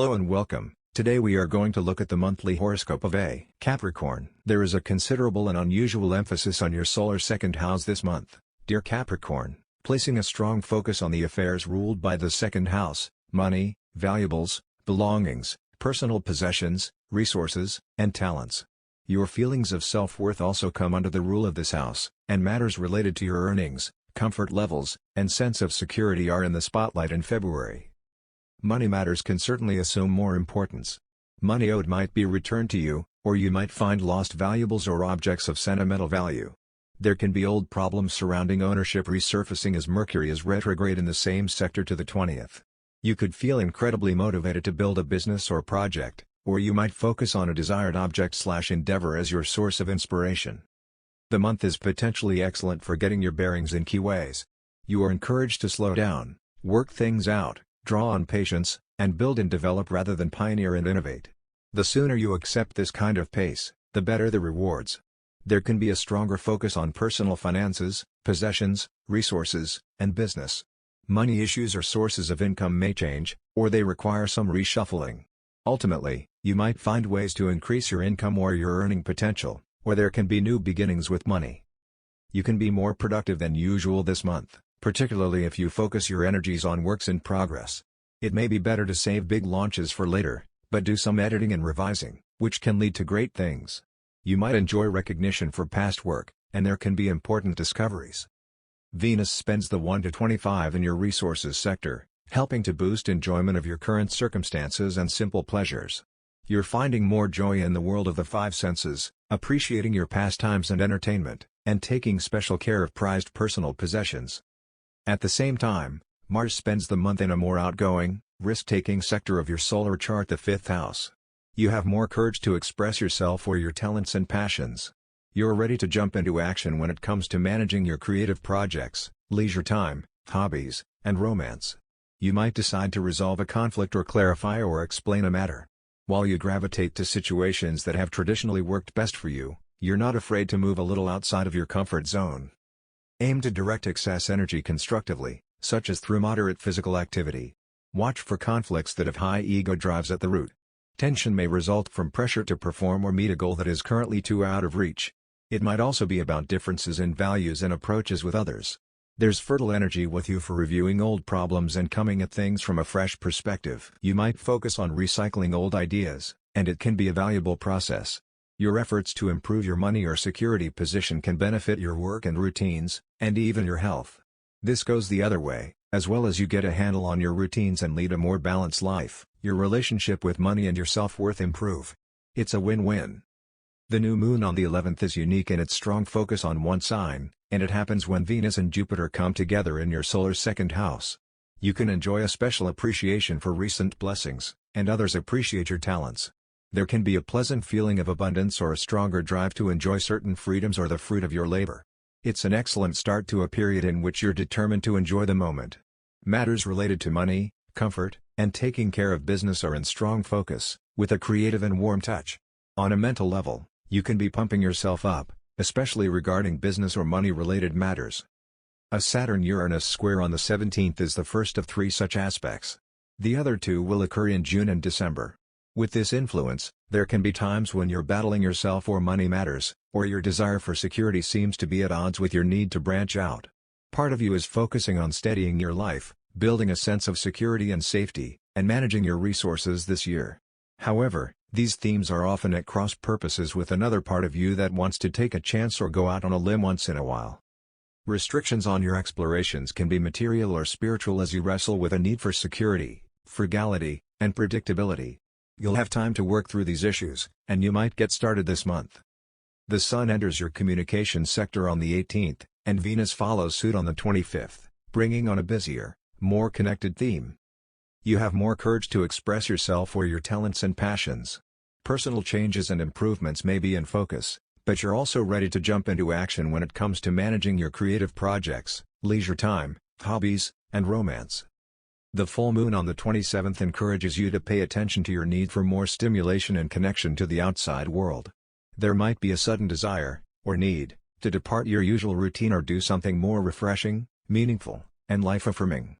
Hello and welcome. Today we are going to look at the monthly horoscope of a Capricorn. There is a considerable and unusual emphasis on your solar second house this month, dear Capricorn, placing a strong focus on the affairs ruled by the second house: money, valuables, belongings, personal possessions, resources, and talents. Your feelings of self-worth also come under the rule of this house, and matters related to your earnings, comfort levels, and sense of security are in the spotlight in February. Money matters can certainly assume more importance. Money owed might be returned to you, or you might find lost valuables or objects of sentimental value. There can be old problems surrounding ownership resurfacing as Mercury is retrograde in the same sector to the 20th. You could feel incredibly motivated to build a business or project, or you might focus on a desired object/endeavor as your source of inspiration. The month is potentially excellent for getting your bearings in key ways. You are encouraged to slow down, work things out, draw on patience, and build and develop rather than pioneer and innovate. The sooner you accept this kind of pace, the better the rewards. There can be a stronger focus on personal finances, possessions, resources, and business. Money issues or sources of income may change, or they require some reshuffling. Ultimately, you might find ways to increase your income or your earning potential, or there can be new beginnings with money. You can be more productive than usual this month, particularly if you focus your energies on works in progress. It may be better to save big launches for later, but do some editing and revising, which can lead to great things. You might enjoy recognition for past work, and there can be important discoveries. Venus spends the 1 to 25 in your resources sector, helping to boost enjoyment of your current circumstances and simple pleasures. You're finding more joy in the world of the five senses, appreciating your pastimes and entertainment, and taking special care of prized personal possessions. At the same time, Mars spends the month in a more outgoing, risk-taking sector of your solar chart, the 5th house. You have more courage to express yourself or your talents and passions. You're ready to jump into action when it comes to managing your creative projects, leisure time, hobbies, and romance. You might decide to resolve a conflict or clarify or explain a matter. While you gravitate to situations that have traditionally worked best for you, you're not afraid to move a little outside of your comfort zone. Aim to direct excess energy constructively, such as through moderate physical activity. Watch for conflicts that have high ego drives at the root. Tension may result from pressure to perform or meet a goal that is currently too out of reach. It might also be about differences in values and approaches with others. There's fertile energy with you for reviewing old problems and coming at things from a fresh perspective. You might focus on recycling old ideas, and it can be a valuable process. Your efforts to improve your money or security position can benefit your work and routines, and even your health. This goes the other way, as well as you get a handle on your routines and lead a more balanced life, your relationship with money and your self-worth improve. It's a win-win. The new moon on the 11th is unique in its strong focus on one sign, and it happens when Venus and Jupiter come together in your solar second house. You can enjoy a special appreciation for recent blessings, and others appreciate your talents. There can be a pleasant feeling of abundance or a stronger drive to enjoy certain freedoms or the fruit of your labor. It's an excellent start to a period in which you're determined to enjoy the moment. Matters related to money, comfort, and taking care of business are in strong focus, with a creative and warm touch. On a mental level, you can be pumping yourself up, especially regarding business or money-related matters. A Saturn-Uranus square on the 17th is the first of three such aspects. The other two will occur in June and December. With this influence, there can be times when you're battling yourself or money matters, or your desire for security seems to be at odds with your need to branch out. Part of you is focusing on steadying your life, building a sense of security and safety, and managing your resources this year. However, these themes are often at cross purposes with another part of you that wants to take a chance or go out on a limb once in a while. Restrictions on your explorations can be material or spiritual as you wrestle with a need for security, frugality, and predictability. You'll have time to work through these issues, and you might get started this month. The Sun enters your communications sector on the 18th, and Venus follows suit on the 25th, bringing on a busier, more connected theme. You have more courage to express yourself or your talents and passions. Personal changes and improvements may be in focus, but you're also ready to jump into action when it comes to managing your creative projects, leisure time, hobbies, and romance. The full moon on the 27th encourages you to pay attention to your need for more stimulation and connection to the outside world. There might be a sudden desire, or need, to depart your usual routine or do something more refreshing, meaningful, and life-affirming.